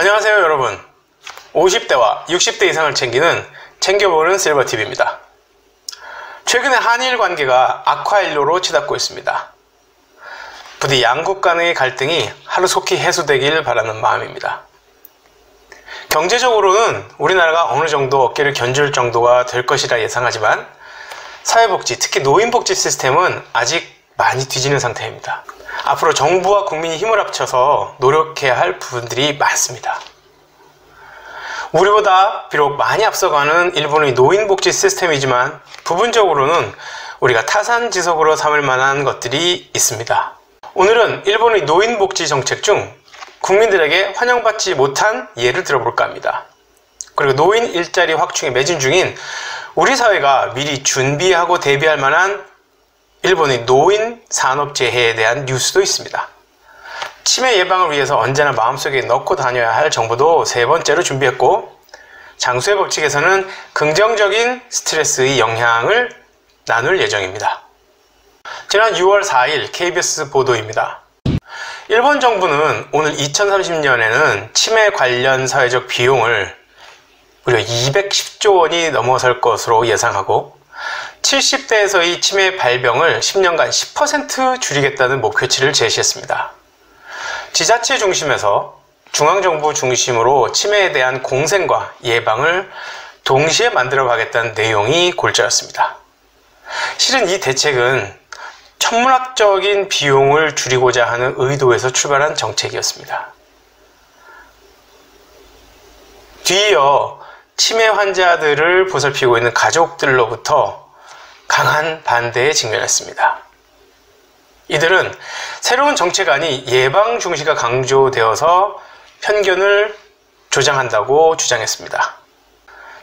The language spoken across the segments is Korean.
안녕하세요 여러분. 50대와 60대 이상을 챙겨보는 실버TV입니다. 최근에 한일 관계가 악화일로로 치닫고 있습니다. 부디 양국 간의 갈등이 하루속히 해소되길 바라는 마음입니다. 경제적으로는 우리나라가 어느 정도 어깨를 견줄 정도가 될 것이라 예상하지만 사회복지, 특히 노인복지 시스템은 아직 많이 뒤지는 상태입니다. 앞으로 정부와 국민이 힘을 합쳐서 노력해야 할 부분들이 많습니다. 우리보다 비록 많이 앞서가는 일본의 노인복지 시스템이지만 부분적으로는 우리가 타산지석으로 삼을 만한 것들이 있습니다. 오늘은 일본의 노인복지 정책 중 국민들에게 환영받지 못한 예를 들어볼까 합니다. 그리고 노인 일자리 확충에 매진 중인 우리 사회가 미리 준비하고 대비할 만한 일본의 노인 산업재해에 대한 뉴스도 있습니다. 치매 예방을 위해서 언제나 마음속에 넣고 다녀야 할 정보도 세 번째로 준비했고, 장수의 법칙에서는 긍정적인 스트레스의 영향을 나눌 예정입니다. 지난 6월 4일 KBS 보도입니다. 일본 정부는 오늘 2030년에는 치매 관련 사회적 비용을 무려 210조 원이 넘어설 것으로 예상하고 70대에서의 치매 발병을 10년간 10% 줄이겠다는 목표치를 제시했습니다. 지자체 중심에서 중앙정부 중심으로 치매에 대한 공생과 예방을 동시에 만들어 가겠다는 내용이 골자였습니다. 실은 이 대책은 천문학적인 비용을 줄이고자 하는 의도에서 출발한 정책이었습니다. 뒤이어 치매 환자들을 보살피고 있는 가족들로부터 강한 반대에 직면했습니다. 이들은 새로운 정책안이 예방 중시가 강조되어서 편견을 조장한다고 주장했습니다.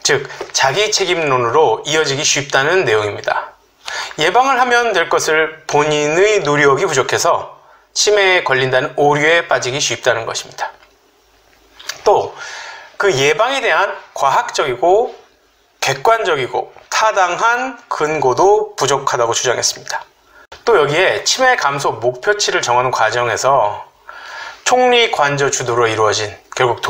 즉, 자기 책임론으로 이어지기 쉽다는 내용입니다. 예방을 하면 될 것을 본인의 노력이 부족해서 치매에 걸린다는 오류에 빠지기 쉽다는 것입니다. 또 그 예방에 대한 과학적이고 객관적이고 타당한 근거도 부족하다고 주장했습니다. 또 여기에 치매 감소 목표치를 정하는 과정에서 총리 관저 주도로 이루어진 결국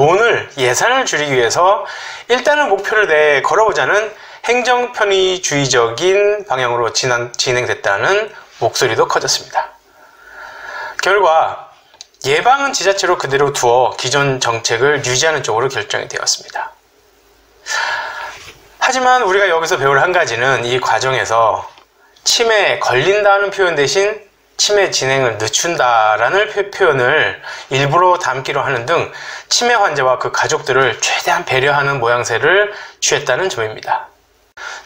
예산을 줄이기 위해서 일단은 목표를 걸어보자는 행정편의주의적인 방향으로 진행됐다는 목소리도 커졌습니다. 결과 예방은 지자체로 그대로 두어 기존 정책을 유지하는 쪽으로 결정이 되었습니다. 하지만 우리가 여기서 배울 한 가지는 이 과정에서 치매에 걸린다는 표현 대신 치매 진행을 늦춘다라는 표현을 일부러 담기로 하는 등 치매 환자와 그 가족들을 최대한 배려하는 모양새를 취했다는 점입니다.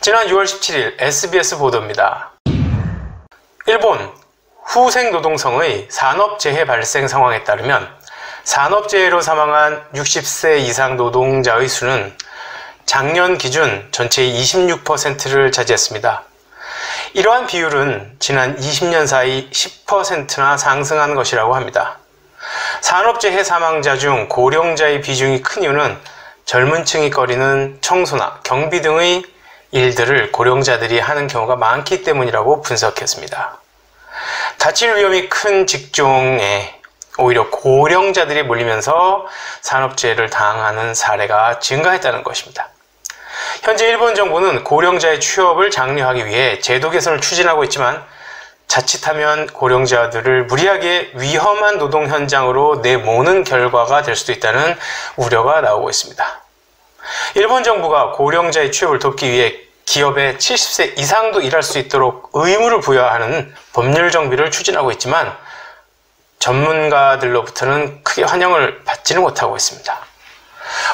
지난 6월 17일 SBS 보도입니다. 일본 후생노동성의 산업재해 발생 상황에 따르면 산업재해로 사망한 60세 이상 노동자의 수는 작년 기준 전체의 26%를 차지했습니다. 이러한 비율은 지난 20년 사이 10%나 상승한 것이라고 합니다. 산업재해 사망자 중 고령자의 비중이 큰 이유는 젊은 층이 거리는 청소나 경비 등의 일들을 고령자들이 하는 경우가 많기 때문이라고 분석했습니다. 다칠 위험이 큰 직종에 오히려 고령자들이 몰리면서 산업재해를 당하는 사례가 증가했다는 것입니다. 현재 일본 정부는 고령자의 취업을 장려하기 위해 제도 개선을 추진하고 있지만 자칫하면 고령자들을 무리하게 위험한 노동 현장으로 내모는 결과가 될 수도 있다는 우려가 나오고 있습니다. 일본 정부가 고령자의 취업을 돕기 위해 기업에 70세 이상도 일할 수 있도록 의무를 부여하는 법률 정비를 추진하고 있지만 전문가들로부터는 크게 환영을 받지는 못하고 있습니다.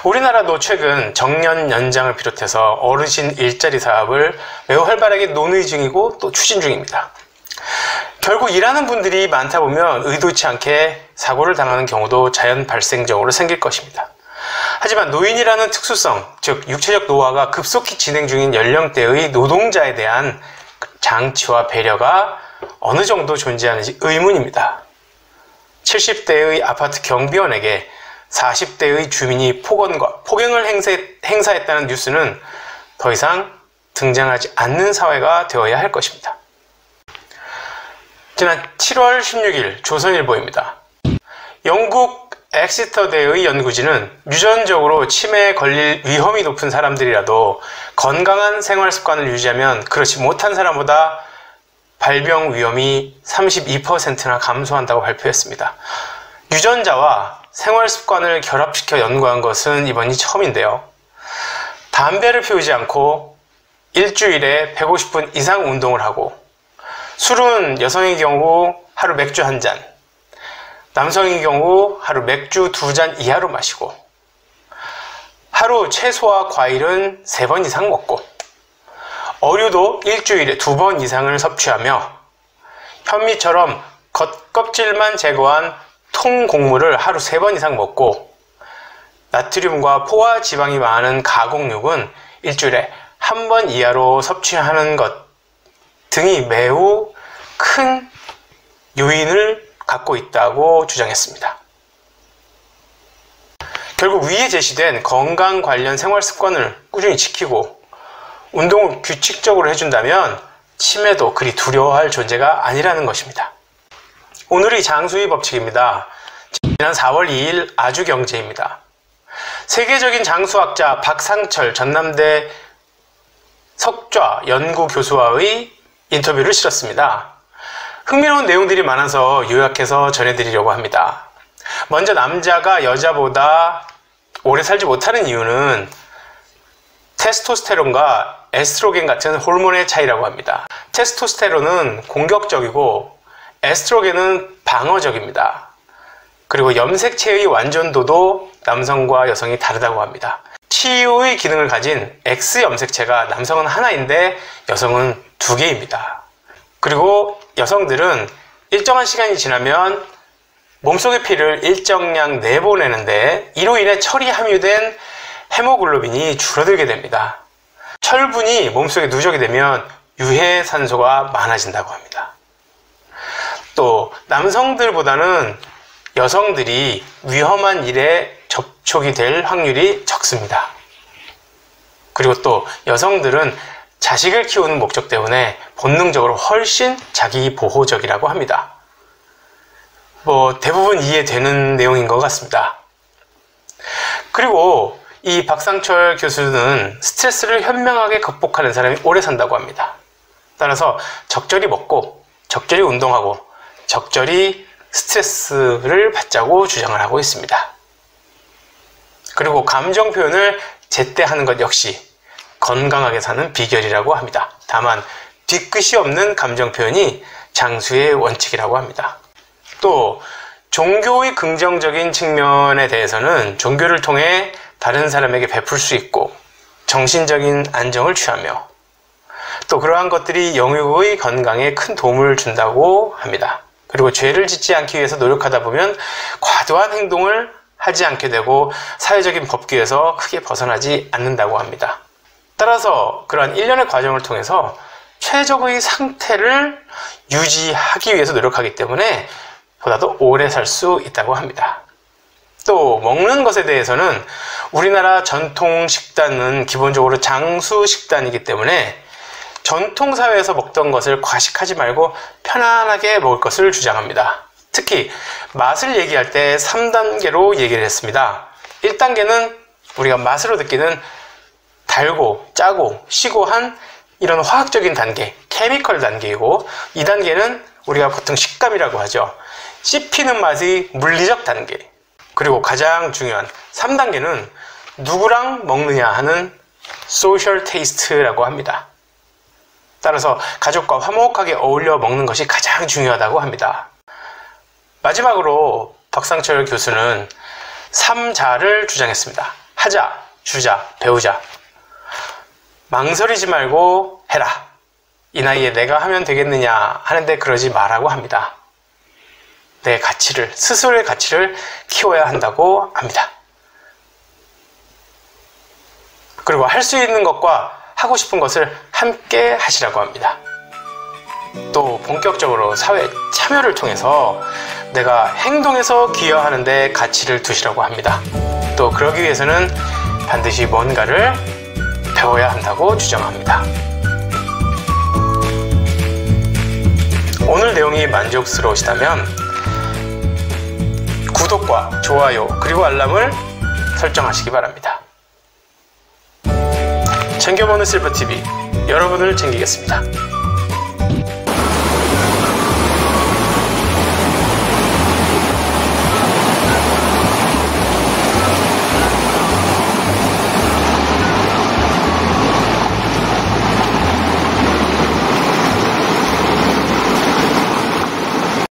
우리나라도 최근 정년 연장을 비롯해서 어르신 일자리 사업을 매우 활발하게 논의 중이고 또 추진 중입니다. 결국 일하는 분들이 많다 보면 의도치 않게 사고를 당하는 경우도 자연 발생적으로 생길 것입니다. 하지만 노인이라는 특수성, 즉 육체적 노화가 급속히 진행 중인 연령대의 노동자에 대한 장치와 배려가 어느 정도 존재하는지 의문입니다. 70대의 아파트 경비원에게 40대의 주민이 폭행을 행사했다는 뉴스는 더 이상 등장하지 않는 사회가 되어야 할 것입니다. 지난 7월 16일 조선일보입니다. 영국 엑시터대의 연구진은 유전적으로 치매에 걸릴 위험이 높은 사람들이라도 건강한 생활 습관을 유지하면 그렇지 못한 사람보다 발병 위험이 32%나 감소한다고 발표했습니다. 유전자와 생활 습관을 결합시켜 연구한 것은 이번이 처음인데요. 담배를 피우지 않고 일주일에 150분 이상 운동을 하고, 술은 여성의 경우 하루 맥주 1잔, 남성의 경우 하루 맥주 2잔 이하로 마시고, 하루 채소와 과일은 3번 이상 먹고, 어류도 일주일에 2번 이상을 섭취하며, 현미처럼 겉껍질만 제거한 통곡물을 하루 3번 이상 먹고, 나트륨과 포화 지방이 많은 가공육은 일주일에 1번 이하로 섭취하는 것 등이 매우 큰 요인을 갖고 있다고 주장했습니다. 결국 위에 제시된 건강 관련 생활 습관을 꾸준히 지키고 운동을 규칙적으로 해준다면 치매도 그리 두려워할 존재가 아니라는 것입니다. 오늘이 장수의 법칙입니다. 지난 4월 2일 아주경제입니다. 세계적인 장수학자 박상철 전남대 석좌 연구교수와의 인터뷰를 실었습니다. 흥미로운 내용들이 많아서 요약해서 전해드리려고 합니다. 먼저 남자가 여자보다 오래 살지 못하는 이유는 테스토스테론과 에스트로겐 같은 호르몬의 차이라고 합니다. 테스토스테론은 공격적이고 에스트로겐은 방어적입니다. 그리고 염색체의 완전도도 남성과 여성이 다르다고 합니다. 치유의 기능을 가진 X염색체가 남성은 하나인데 여성은 2개입니다. 그리고 여성들은 일정한 시간이 지나면 몸속의 피를 일정량 내보내는데 이로 인해 철이 함유된 헤모글로빈이 줄어들게 됩니다. 철분이 몸속에 누적이 되면 유해산소가 많아진다고 합니다. 또 남성들보다는 여성들이 위험한 일에 접촉이 될 확률이 적습니다. 그리고 또 여성들은 자식을 키우는 목적 때문에 본능적으로 훨씬 자기 보호적이라고 합니다. 대부분 이해되는 내용인 것 같습니다. 그리고 이 박상철 교수는 스트레스를 현명하게 극복하는 사람이 오래 산다고 합니다. 따라서 적절히 먹고 적절히 운동하고 적절히 스트레스를 받자고 주장을 하고 있습니다. 그리고 감정 표현을 제때 하는 것 역시 건강하게 사는 비결이라고 합니다. 다만 뒤끝이 없는 감정 표현이 장수의 원칙이라고 합니다. 또 종교의 긍정적인 측면에 대해서는 종교를 통해 다른 사람에게 베풀 수 있고 정신적인 안정을 취하며 또 그러한 것들이 영육의 건강에 큰 도움을 준다고 합니다. 그리고 죄를 짓지 않기 위해서 노력하다 보면 과도한 행동을 하지 않게 되고 사회적인 법규에서 크게 벗어나지 않는다고 합니다. 따라서 그러한 일련의 과정을 통해서 최적의 상태를 유지하기 위해서 노력하기 때문에 보다도 오래 살 수 있다고 합니다. 또 먹는 것에 대해서는 우리나라 전통 식단은 기본적으로 장수 식단이기 때문에 전통 사회에서 먹던 것을 과식하지 말고 편안하게 먹을 것을 주장합니다. 특히 맛을 얘기할 때 3단계로 얘기를 했습니다. 1단계는 우리가 맛으로 느끼는 달고 짜고 시고 한 이런 화학적인 단계, 케미컬 단계이고 2단계는 우리가 보통 식감이라고 하죠. 씹히는 맛의 물리적 단계. 그리고 가장 중요한 3단계는 누구랑 먹느냐 하는 소셜 테이스트라고 합니다. 따라서 가족과 화목하게 어울려 먹는 것이 가장 중요하다고 합니다. 마지막으로 박상철 교수는 3자를 주장했습니다. 하자, 주자, 배우자. 망설이지 말고 해라. 이 나이에 내가 하면 되겠느냐 하는데 그러지 말라고 합니다. 내 가치를, 스스로의 가치를 키워야 한다고 합니다. 그리고 할 수 있는 것과 하고 싶은 것을 함께 하시라고 합니다. 또 본격적으로 사회 참여를 통해서 내가 행동에서 기여하는 데 가치를 두시라고 합니다. 또 그러기 위해서는 반드시 뭔가를 배워야 한다고 주장합니다. 오늘 내용이 만족스러우시다면 구독과 좋아요 그리고 알람을 설정하시기 바랍니다. 챙겨보는 실버TV, 여러분을 챙기겠습니다.